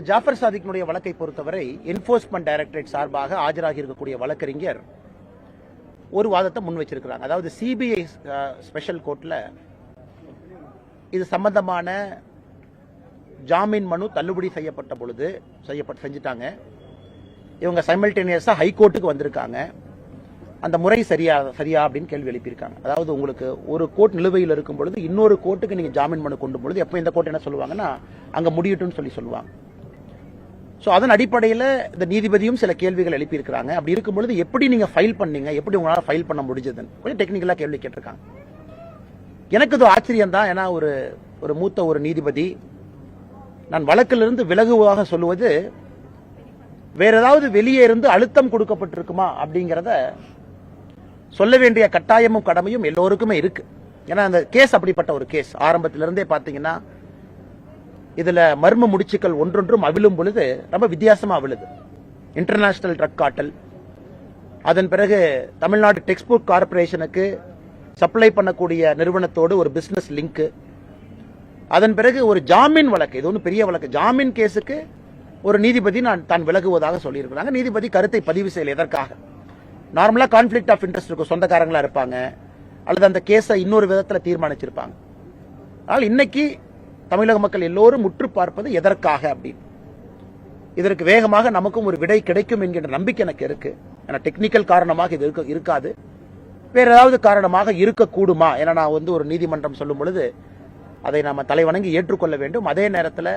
ஜாஃபர் சாதிக்கினுடைய வழக்கை பொறுத்தவரை enforcement directorate சார்பாக ஆஜராகி இருக்கக்கூடிய வழக்கறிஞர் ஒரு வாதத்தை முன் வச்சிருக்கிறாங்க. அதாவது சிபிஐ ஸ்பெஷல் கோர்ட்ல இது சம்பந்தமான ஜாமீன் மனு தள்ளுபடி செய்யப்பட்ட பொழுது செஞ்சுட்டாங்க. இவங்க சைமல்டேனியஸா ஹைகோர்ட்டுக்கு வந்திருக்காங்க. அந்த முறை சரியா அப்படின்னு கேள்வி எழுப்பியிருக்காங்க. அதாவது உங்களுக்கு ஒரு கோர்ட் நிலுவையில் இருக்கும் பொழுது இன்னொரு கோர்ட்டுக்கு நீங்க ஜாமீன் மனு கொண்டு பொழுது எப்போ இந்த கோர்ட் என்ன சொல்லுவாங்கன்னா அங்க முடியட்டும்னு சொல்லுவாங்க. ஸோ அதன் அடிப்படையில் இந்த நீதிபதியும் சில கேள்விகள் எழுப்பியிருக்கிறாங்க. அப்படி இருக்கும் பொழுது எப்படி நீங்க ஃபைல் பண்ணீங்க, எப்படி உங்களால் ஃபைல் பண்ண முடிஞ்சதுன்னு கொஞ்சம் டெக்னிக்கலா கேள்வி கேட்டிருக்காங்க. எனக்கு இது ஆச்சரியம் தான். ஏன்னா ஒரு மூத்த ஒரு நீதிபதி நான் வழக்கிலிருந்து விலகுவாக சொல்லுவது வேற ஏதாவது வெளியே இருந்து அழுத்தம் கொடுக்கப்பட்டிருக்குமா அப்படிங்கிறத சொல்ல வேண்டிய கட்டாயமும் கடமையும் எல்லோருக்குமே இருக்கு. ஏன்னா அந்த கேஸ் அப்படிப்பட்ட ஒரு கேஸ். ஆரம்பத்திலிருந்தே பாத்தீங்கன்னா இதுல மர்ம முடிச்சுக்கள் ஒன்றொன்றும் அவிழும் பொழுது ரொம்ப வித்தியாசமா அவிழுது. இன்டர்நேஷனல் ட்ரக் கார்டல், அதன் பிறகு தமிழ்நாடு டெக்ஸ்ட் புக் கார்பரேஷனுக்கு சப்ளை பண்ணக்கூடிய நிறுவனத்தோடு ஒரு பிசினஸ் லிங்க், அதன் பிறகு ஒரு ஜாமீன் வழக்கு. இது ஒன்றும் பெரிய வழக்கு. ஜாமீன் கேஸுக்கு ஒரு நீதிபதி தான் விலகுவதாக சொல்லியிருக்கிறாங்க. நீதிபதி கருத்தை பதிவு செய்யல. எதற்காக? நார்மலா கான்ஃபிளிக்ட் ஆஃப் இன்ட்ரெஸ்ட் இருக்கும், சொந்தக்காரங்களா இருப்பாங்க, அல்லது அந்த கேஸை இன்னொரு விதத்தில் தீர்மானிச்சிருப்பாங்க. ஆனால் இன்னைக்கு தமிழக மக்கள் எல்லோரும் முற்று பார்ப்பது எதற்காக அப்படின்னு. இதற்கு வேகமாக நமக்கும் ஒரு விடை கிடைக்கும் என்கின்ற நம்பிக்கை எனக்கு இருக்கு. ஏன்னா டெக்னிக்கல் காரணமாக இது இருக்காது, வேற ஏதாவது காரணமாக இருக்கக்கூடுமா. ஏன்னா நான் ஒரு நீதிமன்றம் சொல்லும் பொழுது அதை நாம தலைவணங்கி ஏற்றுக்கொள்ள வேண்டும். அதே நேரத்தில்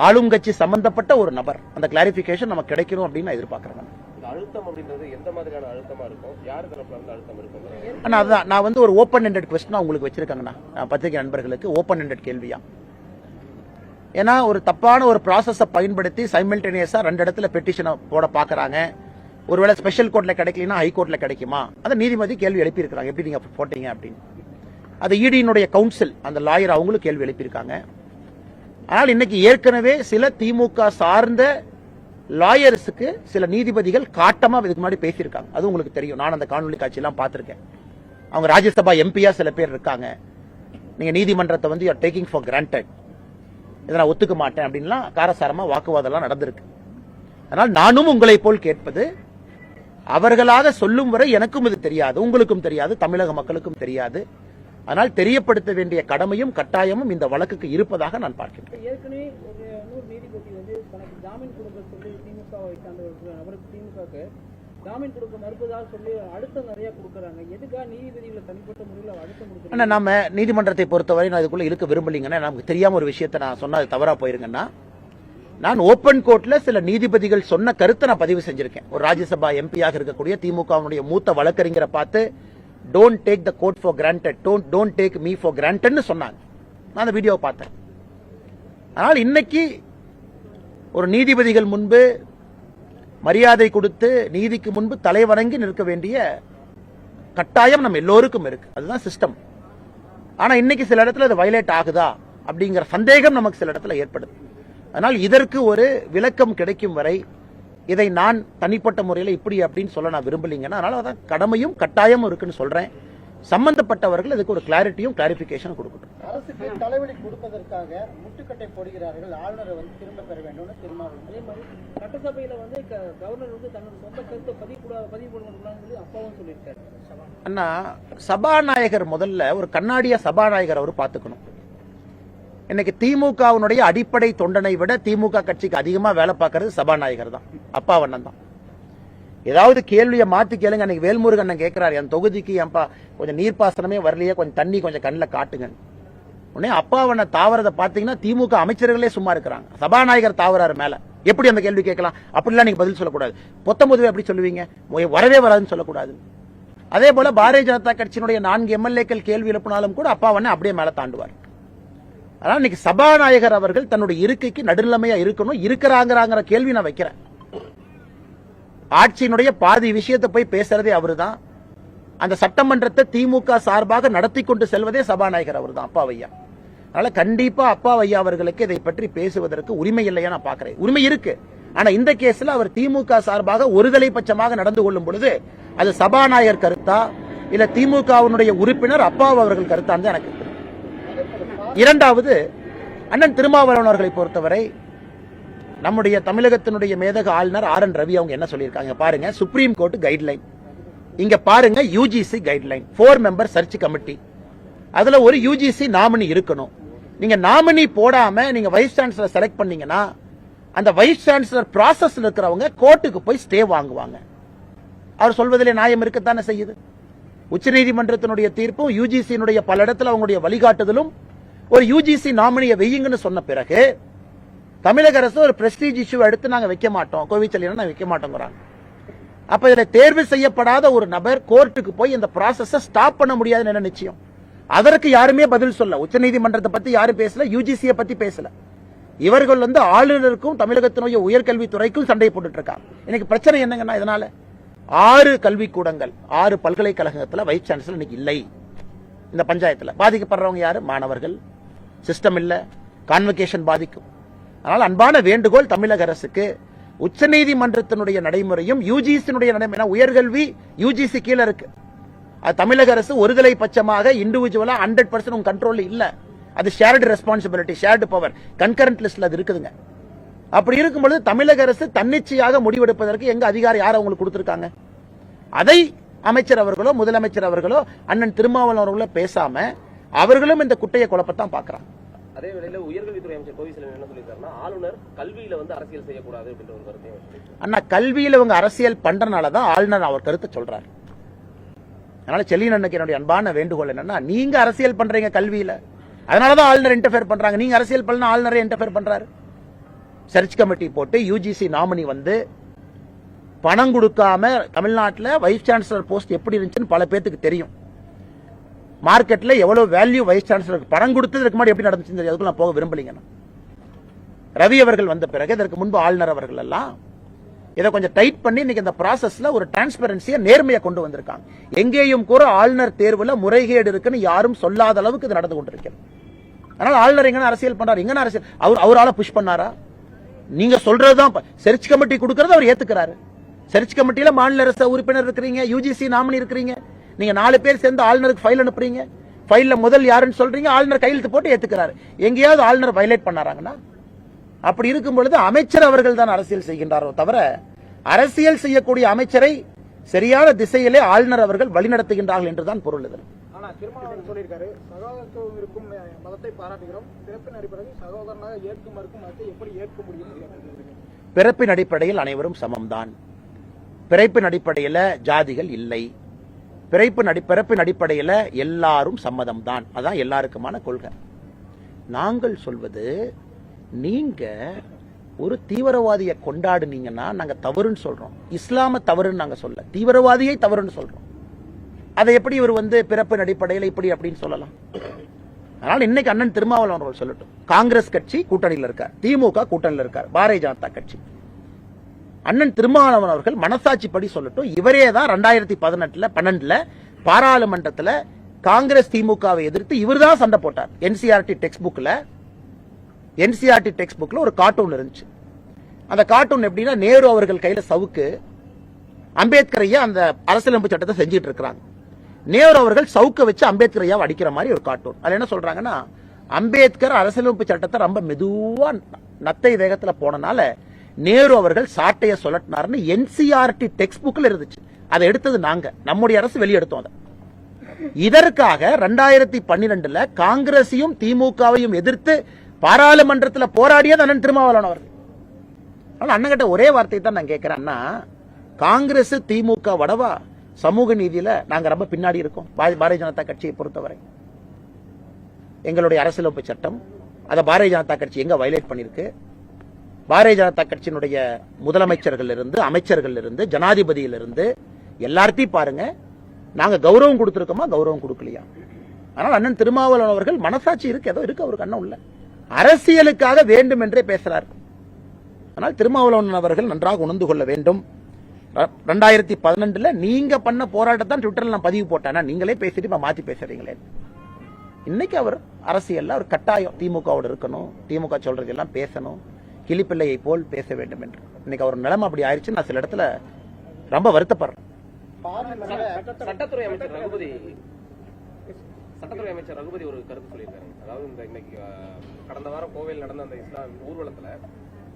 ஆளுங்கட்சி சம்பந்தப்பட்ட ஒரு நபர், அந்த கிளாரிபிகேஷன் நமக்கு கிடைக்கணும் அப்படின்னு நான் எதிர்பார்க்கிறேன். அழுத்தம் அப்படின்றது எந்த மாதிரியான அழுத்தமா இருக்கும், யார் தரப்புல இருந்து அழுத்தம் இருக்கும்? ஆனா அதுதான் நான் ஒரு ஓப்பன் எண்டட் கொஸ்டினா உங்களுக்கு வச்சிருக்காங்கண்ணா, பத்திரிகை நண்பர்களுக்கு ஓப்பன் எண்டட் கேள்வியா. ஏன்னா ஒரு தப்பான ஒரு ப்ராசஸை பயன்படுத்தி சைமல்டேனியஸா 2 இடத்துல பெட்டிஷனை போட பாக்குறாங்க. ஒருவேளை ஸ்பெஷல் கோர்ட்ல கிடைக்கலனா ஹை கோர்ட்ல கிடைக்குமா, அதை நீதிபதி கேள்வி எழுப்பி இருக்காங்க. எப்படி நீங்க போட்டீங்க அப்படின்னு. அது இடியினுடைய கவுன்சில், அந்த லாயர் அவங்களும் கேள்வி எழுப்பியிருக்காங்க. ஆனால் இன்னைக்கு ஏற்கனவே சில திமுக சார்ந்த லாயர்ஸுக்கு சில நீதிபதிகள் காட்டமா இதுக்கு முன்னாடி பேசியிருக்காங்க. அது உங்களுக்கு தெரியும். நான் அந்த காணொலி காட்சியெல்லாம் பார்த்திருக்கேன். அவங்க ராஜ்யசபா எம்பியா சில பேர் இருக்காங்க. நீங்க நீதிமன்றத்தை you are taking for granted, இதை நான் ஒத்துக்க மாட்டேன் அப்படின்லாம் காரசாரமா வாக்குவாதம் நடந்திருக்கு. அதனால் நானும் உங்களை போல் கேட்பது, அவர்களாக சொல்லும் வரை எனக்கும் இது தெரியாது, உங்களுக்கும் தெரியாது, தமிழக மக்களுக்கும் தெரியாது. ஆனால் தெரியப்படுத்த வேண்டிய கடமையும் கட்டாயமும் இந்த வழக்குக்கு இருப்பதாக நான் பார்க்கிறேன். ஏற்கனவே ஒரு நீதிபதி தனக்கு ஜாமீன் கொடுக்க சொல்லி திமுகவை சார்ந்தவர்கள் அவருக்கு திமுக ஜாமீன் கொடுக்க மறுப்பதாக சொல்லி அழுத்தம் நிறைய கொடுக்கறாங்க. எதுக்காக நீதிபதிகளை தனிப்பட்ட முறையில் அழுத்தம் கொடுக்கறாங்க? நாம நீதிமன்றத்தை பொறுத்தவரை நான் இதுக்குள்ள இழுக்க விரும்பலீங்கன்னா, நமக்கு தெரியாம ஒரு விஷயத்தை நான் சொன்னா அது தவறா போயிருங்கன்னா, நான் ஓபன் கோர்ட்ல சில நீதிபதிகள் சொன்ன கருத்தை நான் பதிவு செஞ்சிருக்கேன். ஒரு ராஜ்யசபா எம்பியாக இருக்கக்கூடிய திமுகவுடைய மூத்த வழக்கறிஞரை பார்த்து don't take the court for granted, don't take me for granted ன்னு சொன்னாங்க. நான் அந்த வீடியோவை பார்த்தேன். ஆனால் இன்னைக்கு ஒரு நீதிபதிகள் முன்பு மரியாதை கொடுத்து நீதிக்கு முன்பு தலைவணங்கி நிற்க வேண்டிய கட்டாயம் நம்ம எல்லோருக்கும் இருக்கு. அதுதான் சிஸ்டம். ஆனா இன்னைக்கு சில இடத்துல அது வயலேட் ஆகுதா அப்படிங்கிற சந்தேகம் நமக்கு சில இடத்துல ஏற்படுது. அதனால் இதற்கு ஒரு விளக்கம் கிடைக்கும் வரை இதை நான் தனிப்பட்ட முறையில் இப்படி அப்படின்னு சொல்ல நான் விரும்பலீங்கன்னா, அதனால அதான் கடமையும் கட்டாயமும் இருக்குன்னு சொல்றேன். சம்பந்தப்பட்டவர்கள் இதுக்கு ஒரு கிளாரிட்டியும் கிளாரிபிகேஷன் கொடுக்கட்டும். அரசுக்கு தலைவலி கொடுப்பதற்காக முட்டுக்கட்டை போடுகிறார்கள். ஆளுநரை திரும்ப பெற வேண்டும் தீர்மானம். அதே மாதிரி சட்டசபையில கவர்னர் தன்னோட சொந்த கருத்தை பதிவு பண்ணக்கூடாதுன்னு சொல்லி அப்பாவும் சொல்லியிருக்காரு. அண்ணா, சபாநாயகர் முதல்ல ஒரு கண்ணாடியா சபாநாயகர் அவர் பார்த்துக்கணும். இன்னைக்கு திமுகவுடைய அடிப்படை தொண்டனை விட திமுக கட்சிக்கு அதிகமா வேலை பார்க்கறது சபாநாயகர் தான், அப்பாவண்ணன் தான். ஏதாவது கேள்வியை மாத்தி கேளுங்க. அன்னைக்கு வேல்முருகன் கேட்கிறாரு, என் தொகுதிக்கு ஏன்பா கொஞ்சம் நீர்ப்பாசனமே வரலையே, கொஞ்சம் தண்ணி கொஞ்சம் கண்ணில் காட்டுங்க. உடனே அப்பாவண்ண தாவறதை பாத்தீங்கன்னா திமுக அமைச்சர்களே சும்மா இருக்கிறாங்க. சபாநாயகர் தாவறாரு மேல. எப்படி அந்த கேள்வி கேட்கலாம்? அப்படிலாம் நீங்க பதில் சொல்லக்கூடாது. பொதுவே எப்படி சொல்லுவீங்க? வரவே வராதுன்னு சொல்லக்கூடாது. அதே போல பாரதிய ஜனதா கட்சியினுடைய 4 எம்எல்ஏக்கள் கேள்வி எழுப்பினாலும் கூட அப்பாவண்ண அப்படியே மேல தாண்டுவார். அதனால இன்னைக்கு சபாநாயகர் அவர்கள் தன்னுடைய இருக்கைக்கு நடுநிலைமையா இருக்கணும். இருக்கிறாங்கிற கேள்வி நான் வைக்கிறேன். ஆட்சியினுடைய பாதி விஷயத்தை போய் பேசுறதே அவருதான். அந்த சட்டமன்றத்தை திமுக சார்பாக நடத்தி கொண்டு செல்வதே சபாநாயகர் அவர்தான், அப்பாவையா. அதனால கண்டிப்பா அப்பாவையா அவர்களுக்கு இதை பற்றி பேசுவதற்கு உரிமை இல்லையா நான் பாக்குறேன். உரிமை இருக்கு. ஆனா இந்த கேஸ்ல அவர் திமுக சார்பாக ஒருதலை பட்சமாக நடந்து கொள்ளும் பொழுது அது சபாநாயகர் கருத்தா இல்ல திமுகவினுடைய உறுப்பினர் அப்பாவு அவர்கள் கருத்தான் எனக்கு. இரண்டாவது, அண்ணன் திருமாவளவன் அவர்களை பொறுத்தவரை நம்முடைய தமிழகத்தினுடைய மேதக ஆளுநர் ஆர் என் ரவி அவங்க என்ன சொல்லியிருக்காங்க பாருங்க. சுப்ரீம் கோர்ட் கைட்லைன், இங்க பாருங்க UGC guideline, 4 member search committee, அதுல ஒரு யூஜிசி நாமினி இருக்கணும். நீங்க நாமினி போடாம நீங்க வைஸ் சான்சலர் செலக்ட் பண்ணீங்கன்னா அந்த வைஸ் சான்சலர் ப்ராசஸ்ல இருக்கிறவங்க கோர்ட்டுக்கு போய் ஸ்டே வாங்குவாங்க. அவர் சொல்வதிலே நியாயம் இருக்கத்தானே செய்யுது. உச்சநீதிமன்றத்தினுடைய தீர்ப்பும் யூஜிசியினுடைய பல இடத்துல அவங்களுடைய வழிகாட்டுதலும் ஒரு யூஜிசி நாமினியை வெய்யுங்கன்னு சொன்ன பிறகு தமிழக அரசு ஒரு பிரஸ்டீஜ் இஷ்யூ எடுத்து நாங்க வைக்க மாட்டோம், கோவிச்செல்லினா நாங்க வைக்க மாட்டோங்கிறாங்க. அப்ப இதுல தேர்வு செய்யப்படாத ஒரு நபர் கோர்ட்டுக்கு போய் இந்த ப்ராசஸை ஸ்டாப் பண்ண முடியாதுன்னு என்ன நிச்சயம்? அதற்கு யாருமே பதில் சொல்ல. உச்சநீதிமன்றத்தை பத்தி யாரும் பேசல, யூஜிசியை பத்தி பேசல. இவர்கள் ஆளுநருக்கும் தமிழகத்தினுடைய உயர்கல்வித்துறைக்கும் சண்டை போட்டுட்டு இருக்காங்க. இன்னைக்கு பிரச்சனை என்னங்கன்னா, இதனால 6 கல்விக்கூடங்கள் 6 பல்கலைக்கழகத்தில் வைஸ் சான்சலர் இன்னைக்கு இல்லை. இந்த பஞ்சாயத்துல பாதிக்கப்படுறவங்க யாரு? மாணவர்கள். சிஸ்டம் இல்ல, கான்வகேஷன் பாதிக்கும். அதனால அன்பான வேண்டுகோள் தமிழக அரசுக்கு, உச்சநீதிமன்றத்தினுடைய நடைமுறையும் யூஜிசியினுடைய நடைமுறை, உயர்கல்வி யூஜிசி கீழே இருக்கு. அது தமிழக அரசு ஒருதலை பட்சமாக இண்டிவிஜுவலா 100% உங்க கண்ட்ரோல் இல்ல. அது shared responsibility, shared power, concurrent லிஸ்ட்ல அது இருக்குதுங்க. அப்படி இருக்கும்பொழுது தமிழக அரசு தன்னிச்சையாக முடிவெடுப்பதற்கு எங்க அதிகாரம் யார் அவங்களுக்கு கொடுத்திருக்காங்க? அதை அமைச்சர் அவர்களோ முதலமைச்சர் அவர்களோ அண்ணன் திருமாவளவன் அவர்களோ பேசாம அவர்களும் இந்த குட்டையை குழப்பத்தான் பாக்குறாங்க. அதே வேளையில உயர்கல்வித்துறை அமைச்சர் கோவிச்செல்வன் என்ன சொல்லியிருக்காருன்னா, ஆளுநர் கல்வியில அரசியல் செய்யக்கூடாது அப்படின்ற ஒரு கருத்தையும் அண்ணா, கல்வியில இவங்க அரசியல் பண்றனாலதான் ஆளுநர் அவர் கருத்தை சொல்றாரு. அதனால செல்லியன் அண்ணனுக்கு என்னுடைய அன்பான வேண்டுகோள் என்னன்னா, நீங்க அரசியல் பண்றீங்க கல்வியில, அதனாலதான் ஆளுநர் இன்டர்ஃபியர் பண்றாங்க. நீங்க அரசியல் பண்ண ஆளுநரே இன்டர்ஃபியர் பண்றாரு. சர்ச் கமிட்டி போட்டு யூஜிசி நாமினி பணம் கொடுக்காம தமிழ்நாட்டில் வைஸ் சான்சலர் போஸ்ட் எப்படி இருந்துச்சுன்னு பல பேருக்கு தெரியும். மார்க்கெட்ல எவ்வளவு வேல்யூ வைஸ் சான்சலருக்கு பணம் கொடுத்ததுக்கு முன்னாடி எப்படி நடந்துச்சு அதுக்கு நான் போக விரும்பலீங்க. ரவி அவர்கள் வந்த பிறகு இதற்கு முன்பு ஆளுநர் அவர்கள் எல்லாம் இதை கொஞ்சம் டைட் பண்ணி இன்னைக்கு இந்த ப்ராசஸ்ல ஒரு டிரான்ஸ்பரன்சியை நேர்மையை கொண்டு வந்திருக்காங்க. எங்கேயும் கூட ஆளுநர் தேர்வுல முறைகேடு இருக்குன்னு யாரும் சொல்லாத அளவுக்கு இது நடந்து கொண்டிருக்கிறது. அதனால ஆளுநர் எங்க அரசியல் பண்றாரு? எங்க அரசியல் அவரால புஷ் பண்ணாரா? நீங்க சொல்றதுதான் சர்ச் கமிட்டி கொடுக்கறது அவர் ஏத்துக்கிறாரு. சர்ச் கமிட்டியில மாநில அரசு உறுப்பினர் இருக்கிறீங்க, யூஜிசி நாமினி இருக்கிறீங்க, நீங்க 4 பேர் சேர்ந்து ஆளுநருக்கு ஃபைல் அனுப்புறீங்க. ஃபைல்ல முதல் யாருன்னு சொல்றீங்க, ஆளுநர் கையெழுத்து போட்டு ஏத்துக்கிறாரு. எங்கேயாவது ஆளுநர் வயலேட் பண்ணாராங்கன்னா? அப்படி இருக்கும் பொழுது அமைச்சர் அவர்கள் தான் அரசியல் செய்கின்றாரோ தவிர அரசியல் செய்யக்கூடிய அமைச்சரை சரியான திசையிலே ஆளுநர் அவர்கள் வழிநடத்துகின்றார்கள் என்றுதான் பொருள். இதில் ஆனா திருமாவளவன் சொல்லியிருக்காரு, சகோதரத்துவம் இருக்கும் மதத்தை பாராட்டுகிறோம், பிறப்பின் அடிப்படையில் சகோதரனாக ஏற்க மறுக்கும் மதத்தை எப்படி ஏற்க முடியும்? பிறப்பின் அடிப்படையில் அனைவரும் சமம்தான். பிறப்பின் அடிப்படையில் ஜாதிகள் இல்லை. பிறப்பின் அடிப்படையில் எல்லாரும் சம்மதம் தான். அதான் எல்லாருக்குமான கொள்கை. நாங்கள் சொல்வது, நீங்க ஒரு தீவிரவாதியை கொண்டாடுனீங்கன்னா நாங்க தவறுன்னு சொல்றோம். இஸ்லாம தவறுன்னு நாங்க சொல்ல, தீவிரவாதியை தவறுன்னு சொல்றோம். அதை எப்படி இவர் பிறப்பின் அடிப்படையில் இப்படி அப்படின்னு சொல்லலாம்? அதனால இன்னைக்கு அண்ணன் திருமாவளவன் அவர்கள் சொல்லட்டும். காங்கிரஸ் கட்சி கூட்டணியில் இருக்கார், திமுக கூட்டணியில் இருக்கார், பாரதிய ஜனதா கட்சி. அண்ணன் திருமாவளவன் அவர்கள் மனசாட்சி படி சொல்லட்டும். இவரே தான் 2012 பாராளுமன்றத்தில் காங்கிரஸ் திமுகவை எதிர்த்து இவர் தான் சண்டை போட்டார். என்சிஆர்டி டெக்ஸ்ட் புக்ல ஒரு கார்ட்டூன் இருந்துச்சு. அந்த கார்ட்டூன் எப்படின்னா, நேரு அவர்கள் கையில சவுக்கு, அம்பேத்கரையா அந்த அரசியலமைப்பு சட்டத்தை செஞ்சுட்டு இருக்கிறாங்க. நேரு அவர்கள் சவுக்க வச்சு அம்பேத்கரையா அடிக்கிற மாதிரி ஒரு கார்ட்டூன். அதுல என்ன சொல்றாங்கன்னா, அம்பேத்கர் அரசியலமைப்பு சட்டத்தை ரொம்ப மெதுவா நத்தை வேகத்துல போனனால நேரு அவர்கள் சாட்டைய சொல்லட்டினார்னு என்சிஆர்டி டெக்ஸ்ட் புக்ல இருந்துச்சு. அதை எடுத்தது நாங்க, நம்முடைய அரசு வெளியெடுத்தோம். அதை இதற்காக 2012 காங்கிரஸையும் திமுகவையும் எதிர்த்து பாராளுமன்றத்தில் போராடியது அண்ணன் திருமாவளவன் அவர்கள். அண்ணன் கிட்ட ஒரே வார்த்தை தான் நான் கேட்கிறேன்னா, காங்கிரஸ் திமுக வடவா சமூக நீதியில நாங்க ரொம்ப பின்னாடி இருக்கோம். பாரதிய ஜனதா கட்சியை பொறுத்தவரை எங்களுடைய அரசியலமைப்பு சட்டம் அதை பாரதிய ஜனதா கட்சி எங்க வயலேட் பண்ணிருக்கு? பாரதிய ஜனதா கட்சியினுடைய முதலமைச்சர்கள் இருந்து, அமைச்சர்கள் இருந்து, ஜனாதிபதியிலிருந்து எல்லார்த்தையும் பாருங்க, நாங்க கௌரவம் கொடுத்திருக்கோமா, கௌரவம் கொடுக்கலையா? ஆனால் அண்ணன் திருமாவளவன் அவர்கள் மனசாட்சி இருக்கு, ஏதோ இருக்கு அவருக்கு, அண்ணன் உள்ள அரசியலுக்காக வேண்டும் என்றே பேசுறார். ஆனால் திருமாவளவன் அவர்கள் நன்றாக உணர்ந்து கொள்ள வேண்டும். 2012 நீங்க பண்ண போராட்டத்தான் ட்விட்டர்ல நான் பதிவு போட்டேன், நீங்களே பேசிட்டு இப்ப மாத்தி பேசுறீங்களே. இன்னைக்கு அவர் அரசியல்ல அவர் கட்டாயம் திமுகவோட இருக்கணும், திமுக சொல்றது எல்லாம் பேசணும், கிளிப்பிள்ளையை போல் பேச வேண்டும் என்று. இன்னைக்கு அவர் நிலைமை அப்படி ஆயிடுச்சு. நான் சில இடத்துல ரொம்ப வருத்தப்படுறேன். சட்டத்துறை அமைச்சர் ரகுபதி ஒரு கருத்து சொல்லியிருக்காரு. அதாவது இன்னைக்கு கடந்த வாரம் கோவையில் நடந்த அந்த இஸ்லாம் ஊர்வலத்துல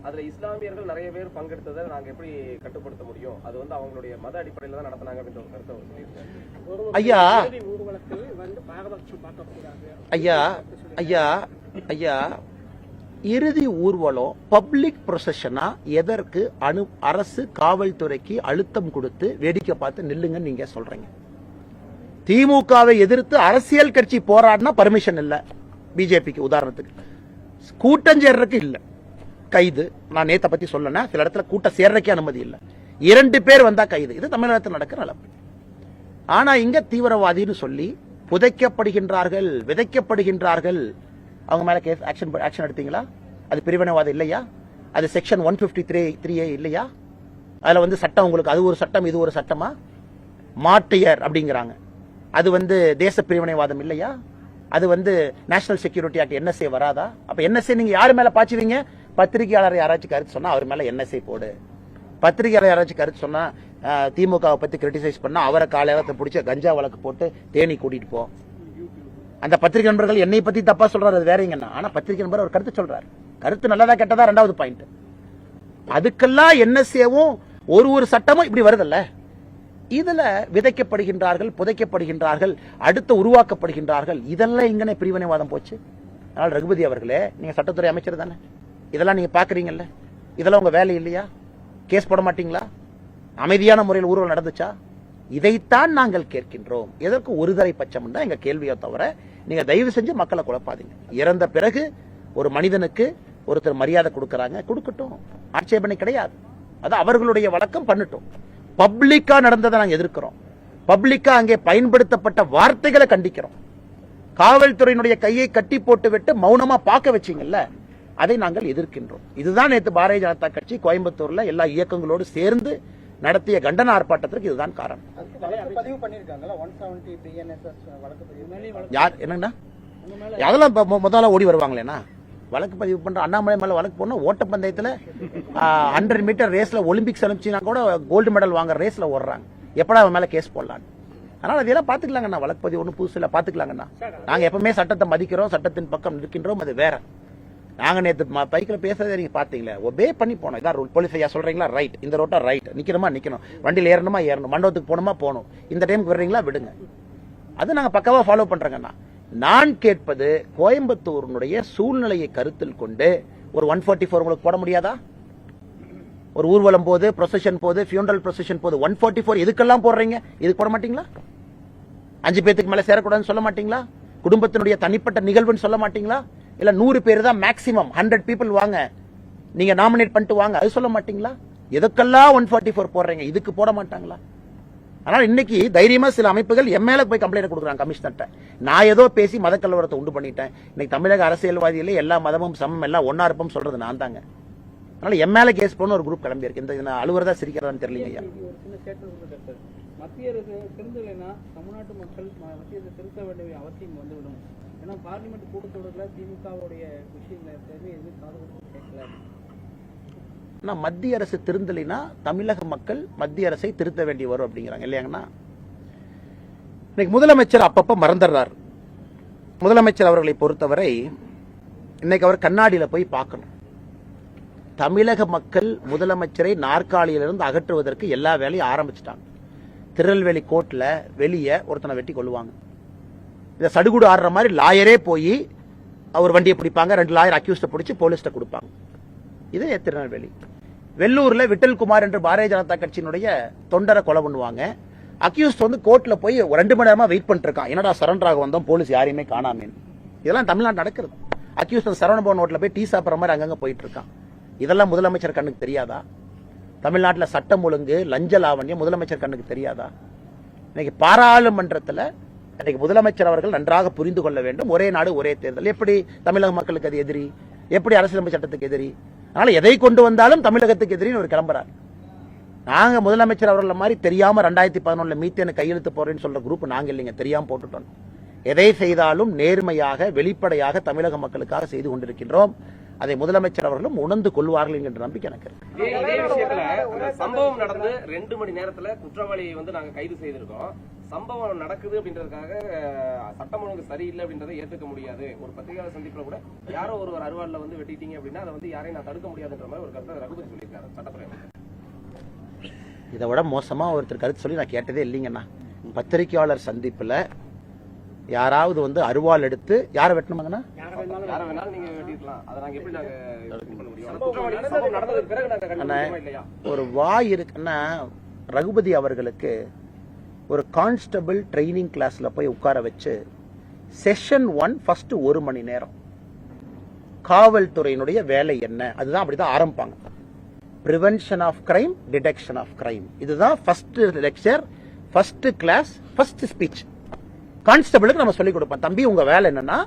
அதுல இஸ்லாமியர்கள் நிறைய பேர் பங்கெடுத்ததை நாங்க எப்படி கட்டுப்படுத்த முடியும், அது வந்து அவங்களுடைய மத அடிப்படையில தான் நடத்தினாங்க அப்படின்ற ஒரு கருத்தை அவர் சொல்லியிருக்காரு. ஐயா ஊர்வலத்தில் வந்து பாரபட்சம் பார்க்கக்கூடாது. ஐயா ஐயா ஐயா இறுதி ஊர்வலம் பப்ளிக் ப்ரொசஷனா எதற்கு அரசு காவல்துறைக்கு அழுத்தம் கொடுத்து வேடிக்கை பார்த்து நில்லுங்க நீங்க சொல்றீங்க? திமுகவை எதிர்த்து அரசியல் கட்சி போராடினா பர்மிஷன் இல்ல, பிஜேபிக்கு உதாரணத்துக்கு கூட்டம் சேர்றதுக்கு இல்ல, கைது. நான் நேத்த பத்தி சொல்லன, சில இடத்துல கூட்டம் சேர்றதுக்கே அனுமதி இல்ல, 2 பேர் வந்தா கைது. இது தமிழகத்தில் நடக்கிற நிலைமை. ஆனா இங்க தீவிரவாதின்னு சொல்லி புதைக்கப்படுகின்றார்கள், விதைக்கப்படுகின்றார்கள். அவங்க மேல கேஸ் ஆக்ஷன் எடுத்தீங்களா? அது பிரிவினைவாதம் இல்லையா? அது செக்ஷன் 153A இல்லையா? அதுல வந்து சட்டம் உங்களுக்கு அது ஒரு சட்டம் இது ஒரு சட்டமா? மாட்டியர் அப்படிங்கிறாங்க, அது வந்து தேச பிரிவினைவாதம் இல்லையா? அது வந்து நேஷனல் செக்யூரிட்டி ஆக்ட் NSA வராதா? அப்ப NSA நீங்க யாரு மேல பாச்சுவீங்க? பத்திரிகையாளர் யாராச்சும் கருத்து சொன்னா அவர் மேல NSA போடு. பத்திரிகையாளர் யாராச்சும் கருத்து சொன்னா திமுகவை பத்தி கிரிட்டிசைஸ் பண்ணா அவரை காலையில பிடிச்ச கஞ்சா வழக்கு போட்டு தேனி கூட்டிட்டு போ. அந்த பத்திரிகை நண்பர்கள் என்னை பத்தி தப்பா சொல்றாரு, அது வேறங்கண்ணா. ஆனா பத்திரிகை நண்பர் ஒரு கருத்து சொல்றாரு, கருத்து நல்லதா கெட்டதா ரெண்டாவது பாயிண்ட். அதுக்கெல்லாம் NSAவும் ஒரு சட்டமும் இப்படி வருதல்ல. இதுல விதைக்கப்படுகின்றார்கள், புதைக்கப்படுகின்றார்கள், அடுத்து உருவாக்கப்படுகின்றார்கள். இதெல்லாம் இங்கனே பிரிவினைவாதம் போச்சு. அதனால ரகுபதி அவர்களே, நீங்க சட்டத்துறை அமைச்சர் தானே, இதெல்லாம் நீங்க பாக்குறீங்கல்ல, இதெல்லாம் உங்க வேலை இல்லையா? கேஸ் போட மாட்டீங்களா? அமைதியான முறையில் ஊர்வலம் நடந்துச்சா? இதைத்தான் நாங்கள் கேட்கின்றோம். எதற்கு ஒருதலை பட்சம் தான் எங்க கேள்வியை தவிர நீங்க தயவு செஞ்சு மக்களை குழப்பாதீங்க. இறந்த பிறகு ஒரு மனிதனுக்கு ஒருத்தர் மரியாதை கொடுக்கறாங்க, கொடுக்கட்டும், ஆட்சேபனை கிடையாது. அது அவர்களுடைய வழக்கம், பண்ணட்டும். பப்ளிக்கா நடந்ததை நாங்க எதிர்க்கிறோம். பப்ளிக்கா அங்கே பயன்படுத்தப்பட்ட வார்த்தைகளை கண்டிக்கிறோம். காவல்துறையினுடைய கையை கட்டி போட்டு விட்டு மௌனமா பார்க்க வச்சீங்கல்ல, அதை நாங்கள் எதிர்க்கின்றோம். இதுதான் நேற்று பாரதிய ஜனதா கட்சி கோயம்புத்தூர்ல எல்லா இயக்கங்களோடு சேர்ந்து நடத்திய கண்டன ஆர்ப்பாட்டத்திற்கு இதுதான் காரணம். பதிவு பண்ணிருக்காங்களா 170 BNSS வழக்கு பதிவு? யார் என்னன்னா அதெல்லாம் முதல்ல ஓடி வருவாங்களேனா? வழக்கு பதிவு பண்ற அண்ணாமலை மேல வழக்கு போனா ஓட்டப்பந்தயத்துல 100 மீட்டர் ரேஸ்ல ஒலிம்பிக்ஸ் அனுப்பிச்சுனா கூட கோல்டு மெடல் வாங்குற ரேஸ்ல ஓடுறாங்க. எப்படா அவன் மேல கேஸ் போடலாம்? அதனால அதெல்லாம் பாத்துக்கலாங்கண்ணா. வழக்கு பதிவு ஒன்றும் புதுசு இல்லை, பாத்துக்கலாங்கண்ணா. நாங்க எப்பவுமே சட்டத்தை மதிக்கிறோம், சட்டத்தின் பக்கம் இருக்கின்றோம், அது வேற. நாங்க நேற்று பைக்ல பேசுறதை நீங்க பாத்தீங்களா? ஒபே பண்ணி போனோம். இதான் ரூல். போலீஸ் ஐயா சொல்றீங்களா? ரைட். இந்த ரோட்டா ரைட். நிக்கணுமா நிக்கணும், வண்டியில் ஏறணுமா ஏறணும், மண்டபத்துக்கு போகணுமா போகணும், இந்த டைமுக்கு வர்றீங்களா விடுங்க. அது நாங்க பக்காவா ஃபாலோ பண்றோங்கண்ணா. நான் கேட்பது கோயம்புத்தூருடைய சூழ்நிலையை கருத்தில் கொண்டு ஒரு 144 உங்களுக்கு போட முடியாதா? ஒரு ஊர்வலம் போது, ப்ரொசஷன் போது, ஃபியூனரல் ப்ரொசஷன் போது 144 எதுக்கெல்லாம் போடுறீங்க? இதுக்கு போட மாட்டீங்களா? 5 பேத்துக்கு மேல சேரக்கூடாதுன்னு சொல்ல மாட்டீங்களா? குடும்பத்தினுடைய தனிப்பட்ட நிகழ்வுன்னு சொல்ல மாட்டீங்களா? இல்ல 100 பேர் தான் மேக்ஸிமம், 100 பீப்புள் வாங்க, நீங்க நாமினேட் பண்ணிட்டு வாங்க, அது சொல்ல மாட்டீங்களா? எதுக்கெல்லாம் 144 போடுறீங்க? இதுக்கு போட மாட்டாங்களா? ஆனால் இன்னைக்கு தைரியமா சில அமைப்புகள் எம்எல்ஏ போய் கம்ப்ளைண்ட் கொடுக்குறாங்க கமிஷனர்ட்ட. நான் ஏதோ பேசி மத கலவரத்தை உண்டு பண்ணிட்டேன். இன்னைக்கு தமிழக அரசியல்வாதிகளே எல்லா மதமும் சமம், எல்லாம் ஒன்னா இருப்போம் சொல்றது நான் தாங்க. அதனால எம்எல்ஏ கேஸ் போன ஒரு குரூப் கிளம்பி இருக்கு. இந்த அலுவலர் தான் சிரிக்கிறதான்னு தெரியலைங்க. மத்திய அரசு திருந்தலைன்னா தமிழ்நாட்டு மக்கள் மத்திய அரசு திருத்த வேண்டிய அவசியம் வந்துவிடும். ஏன்னா பார்லிமெண்ட் கூட்டத்தொடர்ல திமுகவுடைய விஷயங்களை எதுவும் காது கேட்கல. மத்திய அரசு திருந்தலைன்னா தமிழக மக்கள் மத்திய அரசை திருத்த வேண்டி வரும் அப்படிங்கிறாங்க இல்லையாங்கண்ணா. இன்னைக்கு முதலமைச்சர் அப்பப்ப மறந்துடுறார். முதலமைச்சர் அவர்களை பொறுத்தவரை இன்னைக்கு அவர் கண்ணாடியில போய் பார்க்கணும். தமிழக மக்கள் முதலமைச்சரை நாற்காலியிலிருந்து அகற்றுவதற்கு எல்லா வேலையும் ஆரம்பிச்சுட்டாங்க. திருநெல்வேலி கோர்ட்ல வெளியே ஒருத்தனை வெட்டி கொள்ளுவாங்க. இதை சடுகுடு ஆடுற மாதிரி லாயரே போய் அவர் வண்டியை பிடிப்பாங்க, 2 லாயர் அக்யூஸ்ட பிடிச்சி போலீஸ்ட கொடுப்பாங்க. இது திருநெல்வேலி. வெள்ளூர்ல விட்டல்குமார் என்று பாரதிய ஜனதா கட்சியினுடைய தொண்டரை கொலை பண்ணுவாங்க. அக்யூஸ்ட் வந்து கோர்ட்ல போய் 2 மணி நேரமா வெயிட் பண்ணிட்டு இருக்கான். என்னடா சரண்டர் ஆக வந்தோம், போலீஸ் யாரையுமே காணாமே. இதெல்லாம் தமிழ்நாடு நடக்கிறது. அக்யூஸ்ட் சரவணபவன் ஹோட்டல்ல போய் டீ சாப்பிட்ற மாதிரி அங்கங்க போயிட்டு இருக்கான். இதெல்லாம் முதலமைச்சர் கண்ணுக்கு தெரியாதா? தமிழ்நாட்டில் சட்டம் ஒழுங்கு, லஞ்ச லாவண்யம் முதலமைச்சர் கண்ணுக்கு தெரியாதா? இன்னைக்கு பாராளுமன்றத்தில் இன்னைக்கு முதலமைச்சர் அவர்கள் நன்றாக புரிந்து கொள்ள வேண்டும். ஒரே நாடு ஒரே தேர்தல். எப்படி தமிழக மக்களுக்கு அது எதிரி? எப்படி அரசியலமைப்பு சட்டத்துக்கு எதிரி? அதனால எதை கொண்டு வந்தாலும் தமிழகத்துக்கு எதிரின்னு ஒரு கிளம்புறார். நாங்க முதலமைச்சர் அவர்கள் மாதிரி தெரியாம 2011 மீத்தேன் கையெழுத்து போறேன்னு சொல்ற குரூப் நாங்க இல்லைங்க, தெரியாம போட்டுட்டோம். எதை செய்தாலும் நேர்மையாக வெளிப்படையாக தமிழக மக்களுக்காக செய்து கொண்டிருக்கின்றோம். அதை முதலமைச்சர் அவர்களும் உணர்ந்து கொள்வார்கள் என்கின்ற நம்பிக்கை எனக்கு இருக்கு. இதே விஷயத்துல சம்பவம் நடந்து 2 மணி நேரத்துல குற்றவாளியை வந்து நாங்க கைது செய்திருக்கோம். சம்பவம் நடக்குது அப்படின்றதுக்காக சட்டம் ஒழுங்கு சரியில்லை அப்படின்றத ஏத்துக்க முடியாது. ஒரு பத்திரிகையாளர் சந்திப்புல கூட யாரோ ஒருவர் அருவாள்ல வந்து வெட்டிட்டீங்க அப்படின்னா அதை வந்து யாரையும் நான் தடுக்க முடியாதுன்ற மாதிரி ஒரு கருத்தை ரகுபதி சொல்லியிருக்காரு சட்டத்துறை. இதை விட மோசமா ஒருத்தர் கருத்து சொல்லி நான் கேட்டதே இல்லைங்கண்ணா. பத்திரிகையாளர் சந்திப்புல யாராவது வந்து அருவாள் எடுத்து யாரை வெட்டணுமாங்கண்ணா? யாரை வேணாலும் நீங்க வெட்டிக்கலாம். அதை நாங்க எப்படி நாங்க பண்ண முடியும்? சம்பவம் நடந்ததுக்கு பிறகு நாங்க கண்டுபிடிக்கணுமா இல்லையா? ஒரு வாய் இருக்குன்னா ரகுபதி அவர்களுக்கு ஒரு கான்ஸ்டபிள் ட்ரைனிங் கிளாஸ்ல போய் உட்கார வச்சு செஷன் 1 ஃபர்ஸ்ட் 1 மணி நேரம் காவல்துறையினுடைய வேலை என்ன, அதுதான் அப்படிதான் ஆரம்பிப்பாங்க. Prevention of crime, detection of crime, இதுதான் first lecture, first class, first speech. கான்ஸ்டபிளுக்கு நம்ம சொல்லிக் கொடுப்போம், தம்பி உங்க வேலை என்னன்னா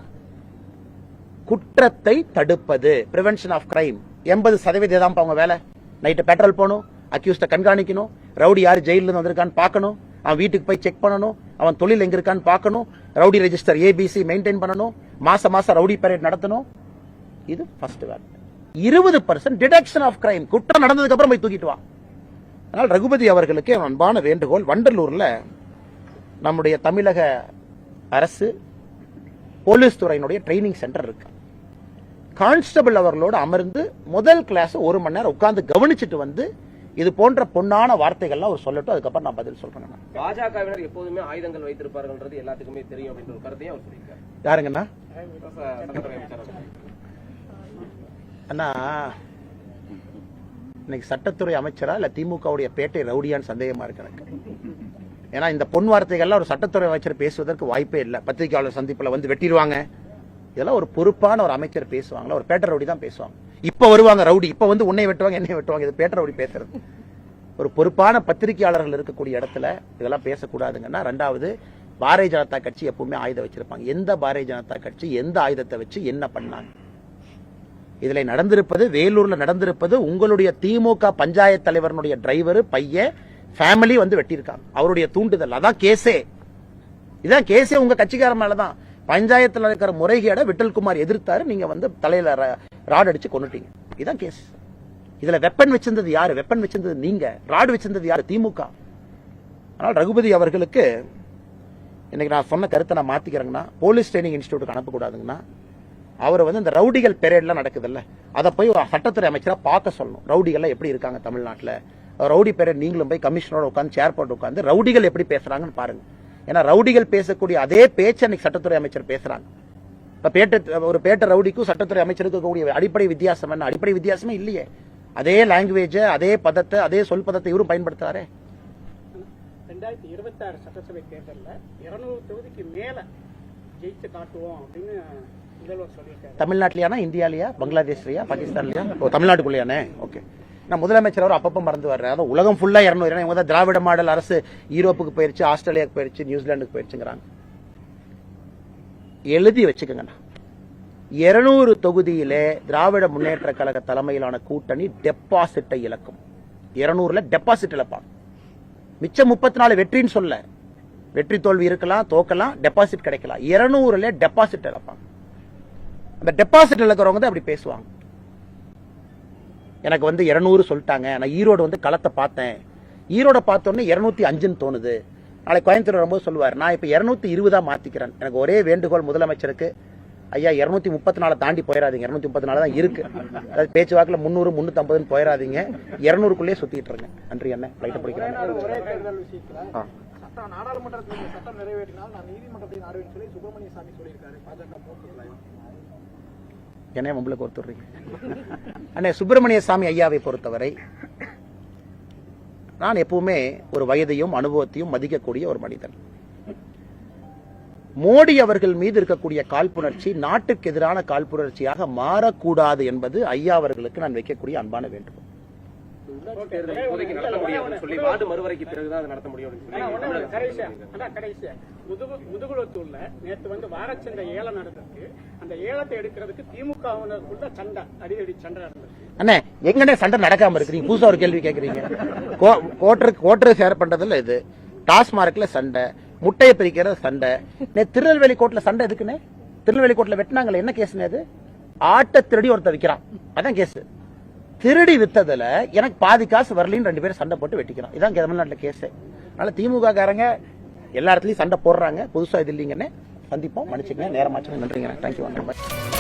குற்றத்தை தடுப்பது, பிரிவென்ஷன் ஆஃப் கிரைம். 80% தான் அவங்க வேலை. நைட்டு பெட்ரோல் போகணும், அக்யூஸ்ட கண்காணிக்கணும், ரவுடி யாரு ஜெயில இருந்து வந்திருக்கான்னு பார்க்கணும், அவன் வீட்டுக்கு போய் செக் பண்ணணும், அவன் தொழில் எங்க இருக்கான்னு பார்க்கணும், ரவுடி ரெஜிஸ்டர் ABC மெயின்டைன் பண்ணணும், மாசம் ரவுடி பரேட் நடத்தணும். இது ஃபர்ஸ்ட் வேலை. 20% டிடெக்ஷன் ஆஃப் கிரைம், குற்றம் நடந்ததுக்கு அப்புறம் போய் தூக்கிட்டு வா. அதனால் ரகுபதி அவர்களுக்கு அன்பான வேண்டுகோள், வண்டலூர்ல நம்முடைய தமிழக அரசு போலீஸ் துறையினுடைய ட்ரைனிங் சென்டர் இருக்கு. கான்ஸ்டபிள் அவர்களோடு அமர்ந்து முதல் கிளாஸ் 1 மணி நேரம் உட்கார்ந்து கவனிச்சுட்டு வந்து இது போன்ற பொன்னான வார்த்தைகள்லாம் அவர் சொல்லட்டும், அதுக்கப்புறம் நான் பதில் சொல்றேன். பாஜகவினர் எப்போதுமே ஆயுதங்கள் வைத்திருப்பார்கள் எல்லாத்துக்குமே தெரியும் அப்படின்ற ஒரு கருத்தையும் அவர் சொல்லியிருக்காரு. யாருங்கண்ணா? சட்டத்துறை அமைச்சர் அண்ணா, இன்னைக்கு சட்டத்துறை அமைச்சரா இல்ல திமுகவுடைய பேட்டை ரவுடியான்னு சந்தேகமா இருக்கு எனக்கு. ஏன்னா இந்த பொன் வார்த்தைகள்லாம் ஒரு சட்டத்துறை அமைச்சர் பேசுவதற்கு வாய்ப்பே இல்லை. பத்திரிகையாளர் சந்திப்புல வந்து வெட்டிடுவாங்க, இதெல்லாம் ஒரு பொறுப்பான ஒரு அமைச்சர் பேசுவாங்களா? ஒரு பேட்டை ரவுடி தான் பேசுவாங்க. இப்ப வருவாங்க ரவுடி, இப்ப வந்து உன்னை வெட்டுவாங்க என்னை வெட்டுவாங்க, இது பேட்டை ரவுடி பேசுறது. ஒரு பொறுப்பான பத்திரிகையாளர்கள் இருக்கக்கூடிய இடத்துல இதெல்லாம் பேசக்கூடாதுங்கன்னா. ரெண்டாவது, பாரதிய ஜனதா கட்சி எப்பவுமே ஆயுதம் வச்சிருப்பாங்க. எந்த பாரதிய ஜனதா கட்சி எந்த ஆயுதத்தை வச்சு என்ன பண்ணாங்க? இதுல நடந்திருப்பது, வேலூர்ல நடந்திருப்பது, உங்களுடைய திமுக பஞ்சாயத்து தலைவருடைய டிரைவர் பையன் ஃபேமிலி வந்து வெட்டியிருக்காங்க, அவருடைய தூண்டுதல். அதான் கேஸே, இதான் கேஸே உங்க கட்சிக்கார மேலதான். பஞ்சாயத்துல இருக்கிற முறைகேட விட்டல்குமார் எதிர்த்தாரு, நீங்க வந்து தலையில ராட் அடிச்சு கொண்டுட்டீங்க, இதான் கேஸ். இதுல வெப்பன் வச்சிருந்தது யாரு? வெப்பன் வச்சிருந்தது நீங்க. ராடு வச்சிருந்தது யாரு? திமுக. ஆனால் ரகுபதி அவர்களுக்கு இன்னைக்கு நான் சொன்ன கருத்தை நான் மாத்திக்கிறேங்கன்னா, போலீஸ் ட்ரைனிங் இன்ஸ்டிடியூட்டுக்கு அனுப்பக்கூடாதுங்கன்னா, அவர் வந்து இந்த ரவுடிகள் பெரேட்லாம் நடக்குதுல்ல, அதை போய் சட்டத்துறை அமைச்சரா பார்க்க சொல்லணும். ரவுடிகள் எப்படி இருக்காங்க தமிழ்நாட்டில், ரவுடி பெரேட் நீங்களும் போய் கமிஷனரோட உட்காந்து சேர் போட்டு உட்காந்து ரவுடிகள் எப்படி பேசுறாங்கன்னு பாருங்க. ஏன்னா ரவுடிகள் பேசக்கூடிய அதே பேச்சு அன்னைக்கு சட்டத்துறை அமைச்சர் பேசுறாங்க. ஒரு பேட்ட ரவுடிக்கும் சட்டத்துறை அமைச்சருக்கு கூடிய அடிப்படை வித்தியாசம் என்ன? அடிப்படை வித்தியாசமே இல்லையே. அதே லாங்குவேஜ், அதே பதத்தை, அதே சொல் பதத்தை இவரும் பயன்படுத்துறாரே. 2026 சட்டசபை தேர்தலில் 200 தொகுதிக்கு மேல ஜெயிச்சு காட்டுவோம் அப்படின்னு முதல்வர் சொல்லியிருக்காரு. தமிழ்நாட்டிலயா, இந்தியாலயா, பங்களாதேஷ்லயா, பாகிஸ்தான்லயா? தமிழ்நாட்டுக்குள்ளேயானே? ஓகே. நான் முதலமைச்சர் அவர் அப்பப்போ மறந்து வர்றேன். அதாவது உலகம் ஃபுல்லா 200. இவங்க தான் திராவிட மாடல் அரசு யூரோப்புக்கு போயிருச்சு, ஆஸ்திரேலியாவுக்கு போயிருச்சு, நியூசிலாந்துக்கு போயிருச்சுங்கிறாங்க. எழுதி வச்சுக்கோங்கண்ணா, 200 தொகுதியிலே திராவிட முன்னேற்ற கழக தலைமையிலான கூட்டணி டெபாசிட்டை இழக்கும். 200ல டெபாசிட் இழப்பாங்க. மிச்சம் 34 வெற்றின்னு சொல்ல, வெற்றி தோல்வி இருக்கலாம், தோக்கலாம், டெபாசிட் கிடைக்கலாம். 200ல டெபாசிட் இழப்பாங்க. அந்த டெபாசிட் இழக்கிறவங்க தான் அப்படி பேசுவாங்க. எனக்கு வந்து 200 சொல்லிட்டாங்க, நான் ஈரோடு வந்து களத்தை பார்த்தேன், ஈரோட பார்த்தோன்னே 205ன்னு தோணுது. நாளைக்கு கோயம்புத்தூர் வரும்போது சொல்லுவார், நான் இப்ப 220 மாத்திக்கிறேன். எனக்கு ஒரே வேண்டுகோள் முதலமைச்சருக்கு, ஐயா 234 தாண்டி போயிடாதீங்க, 234 தான் இருக்கு. அதாவது பேச்சுவாக்கில் 300 350 போயிடாதீங்க, 200க்குள்ளே சுத்திட்டு இருங்க. நன்றி அண்ணன், லைட்டை பிடிக்கிறேன். நாடாளுமன்றத்தில் சட்டம் நிறைவேற்றினால் நான் நீதிமன்றத்தை நாடுவேன் சொல்லி சுப்பிரமணிய சாமி சொல்லியிருக்காரு. பாஜக என்ன உங்களுக்கு ஒருத்தர் அண்ணே, சுப்பிரமணிய சாமி ஐயாவை பொறுத்தவரை நான் எப்பவுமே ஒரு வயதையும் அனுபவத்தையும் மதிக்கக்கூடிய ஒரு மனிதன். மோடி அவர்கள் மீது இருக்கக்கூடிய காழ்ப்புணர்ச்சி நாட்டுக்கு எதிரான காழ்ப்புணர்ச்சியாக மாறக்கூடாது என்பது ஐயா அவர்களுக்கு நான் வைக்கக்கூடிய அன்பான வேண்டுகோள். முதுகுளத்தூர்ல நேற்று வந்து வாரச்சந்தை ஏலம் நடந்திருக்கு. அந்த ஏலத்தை எடுக்கிறதுக்கு திமுகவுக்குள்ள சண்டை, அடிக்கடி சண்டை நடந்திருக்கு. அண்ணே, எங்கன்னே சண்டை நடக்காம இருக்கு? நீங்க புதுசா ஒரு கேள்வி கேட்கறீங்க. கோட்டரை ஷேர் பண்றதுல இது, டாஸ்மார்க்ல சண்டை, முட்டையை பிரிக்கிற சண்டை. திருநெல்வேலி கோர்ட்ல சண்டை எதுக்குன்னு? திருநெல்வேலி கோர்ட்ல வெட்டினாங்களே, என்ன கேஸ்னு? அது ஆட்டை திருடி ஒருத்தர் விற்கிறான், அதான் கேஸ். திருடி வித்ததுல எனக்கு பாதி காசு வரலின்னு 2 பேரும் சண்டை போட்டு வெட்டிக்கிறான். இதான் தமிழ்நாட்டில் கேஸ். அதனால திமுக காரங்க எல்லா இடத்துலயும் சண்டை போடுறாங்க, புதுசா இது இல்லைங்கன்னு. சந்திப்போம், மன்னிச்சுங்க, நேரமாச்சு, நன்றிங்க, தேங்க்யூ.